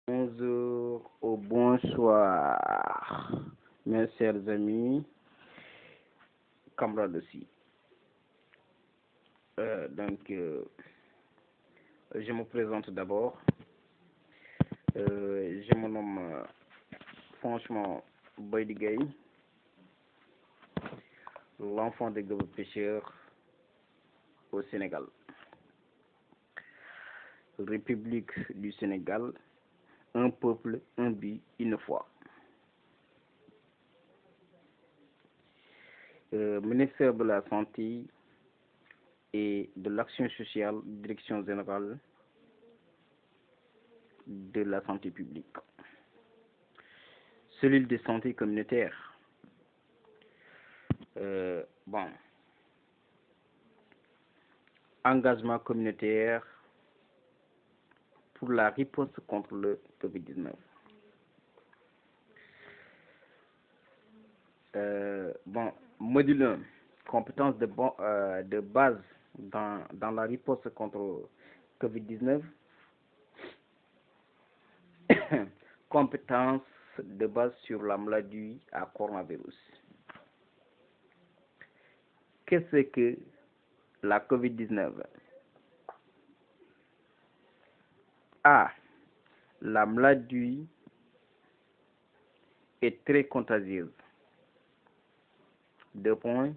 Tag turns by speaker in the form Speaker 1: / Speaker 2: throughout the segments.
Speaker 1: Bonjour ou bonsoir, mes chers amis, camarades aussi. Je me présente d'abord. Je me nomme franchement Boydi Gaye, l'enfant des gros pêcheurs au Sénégal. République du Sénégal, un peuple, un but, une foi. Ministère de la Santé et de l'Action sociale, Direction générale de la santé publique. Cellule de santé communautaire. Engagement communautaire pour la riposte contre le Covid-19. Module 1, compétences de base dans la riposte contre le Covid-19. Compétences de base sur la maladie à coronavirus. Qu'est-ce que la Covid-19? A. La maladie est très contagieuse. 2 points.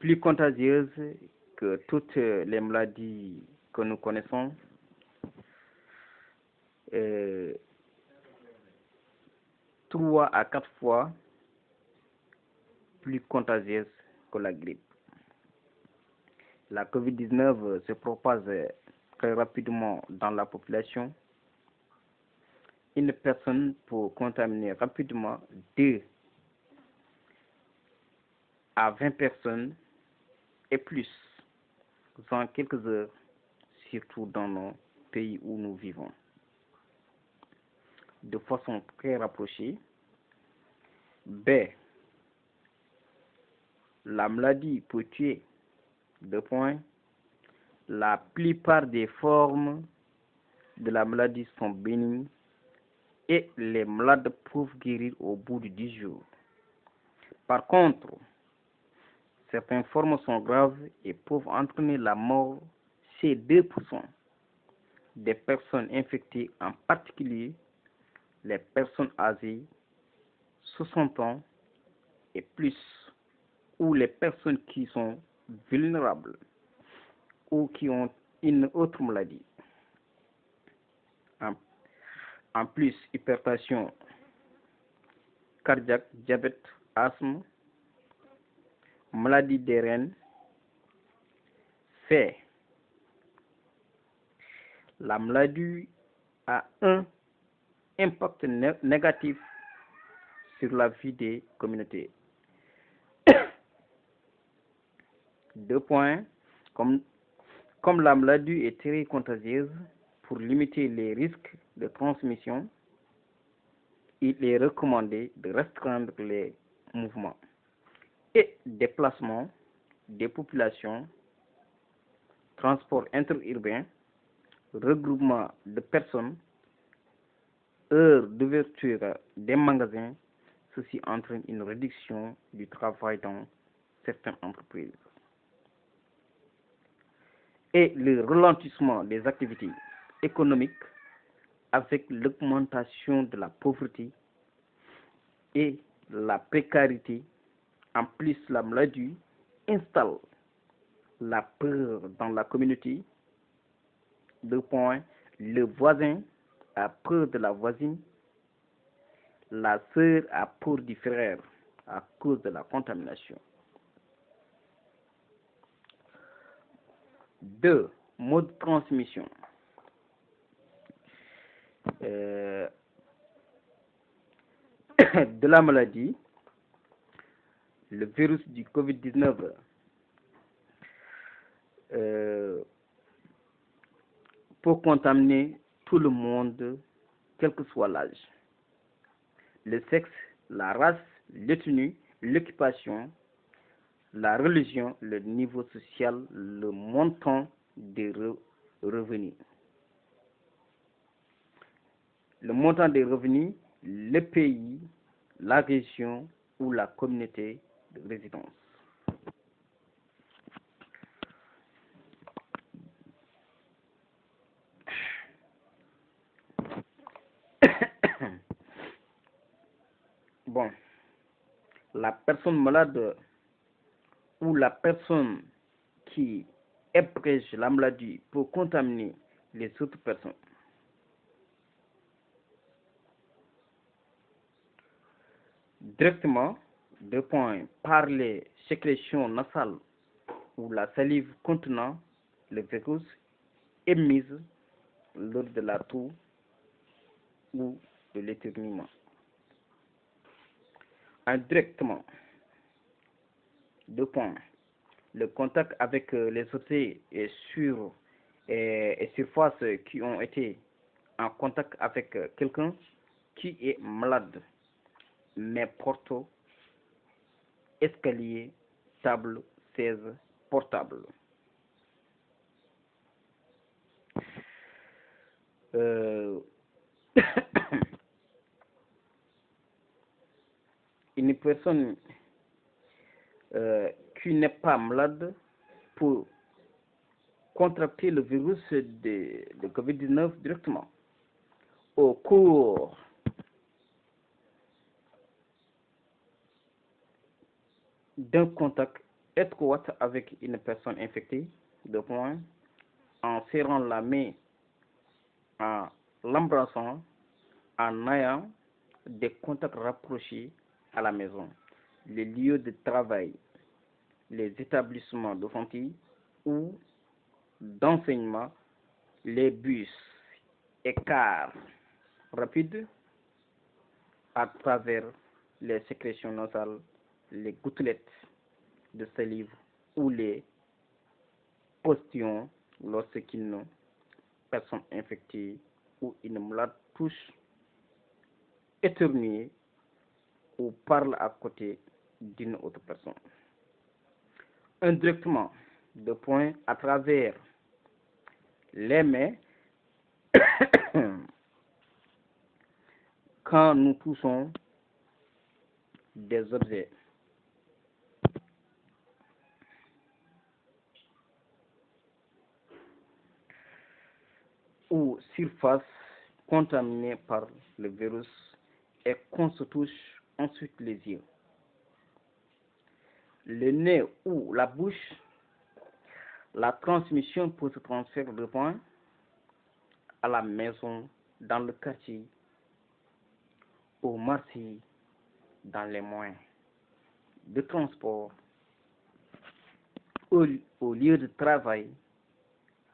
Speaker 1: Plus contagieuse que toutes les maladies que nous connaissons. 3 à 4 fois plus contagieuse que la grippe. La COVID-19 se propage très rapidement dans la population. Une personne peut contaminer rapidement 2 à 20 personnes et plus en quelques heures, surtout dans nos pays où nous vivons. De façon très rapprochée. B. La maladie peut tuer. 2 points. La plupart des formes de la maladie sont bénignes et les malades peuvent guérir au bout de 10 jours. Par contre, certaines formes sont graves et peuvent entraîner la mort chez 2% des personnes infectées, en particulier les personnes âgées, 60 ans et plus, ou les personnes qui sont vulnérables ou qui ont une autre maladie. En plus, hypertension cardiaque, diabète, asthme, maladie des reins. C. La maladie a un impact négatif sur la vie des communautés. 2 points. Comme la maladie est très contagieuse, pour limiter les risques de transmission, il est recommandé de restreindre les mouvements et déplacements des populations, transport interurbain, regroupement de personnes, heures d'ouverture des magasins. Ceci entraîne une réduction du travail dans certaines entreprises et le ralentissement des activités économiques avec l'augmentation de la pauvreté et la précarité. En plus, la maladie installe la peur dans la communauté. 2 points. Le voisin a peur de la voisine. La sœur a peur du frère à cause de la contamination. 2. Mode de transmission. De la maladie, le virus du Covid-19 peut contaminer tout le monde, quel que soit l'âge, le sexe, la race, l'ethnie, l'occupation, la religion, le niveau social, le montant des revenus. le montant des revenus, le pays, la région ou la communauté de résidence. Bon, la personne malade ou la personne qui éprège la maladie peut contaminer les autres personnes. Directement, par les sécrétions nasales ou la salive contenant le virus émise lors de la toux ou de l'éternuement. Indirectement, le contact avec les objets et surfaces qui ont été en contact avec quelqu'un qui est malade, mais porte escalier, table, chaise, portable. Une personne qui n'est pas malade peut contracter le virus de COVID-19 directement au cours d'un contact étroit avec une personne infectée, en serrant la main, en l'embrassant, en ayant des contacts rapprochés à la maison, les lieux de travail, les établissements de santé ou d'enseignement, les bus et cars rapides, à travers les sécrétions nasales, les gouttelettes de salive ou les postillons lorsqu'une personne infectée ou une malade touche, éternue ou parle à côté d'une autre personne. Indirectement, à travers les mains, quand nous touchons des objets. Ou surface contaminée par le virus et qu'on se touche ensuite les yeux, le nez ou la bouche, la transmission peut se transférer de point à la maison, dans le quartier, au marché, dans les moyens de transport, au lieu de travail,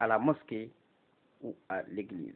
Speaker 1: à la mosquée ou à l'église.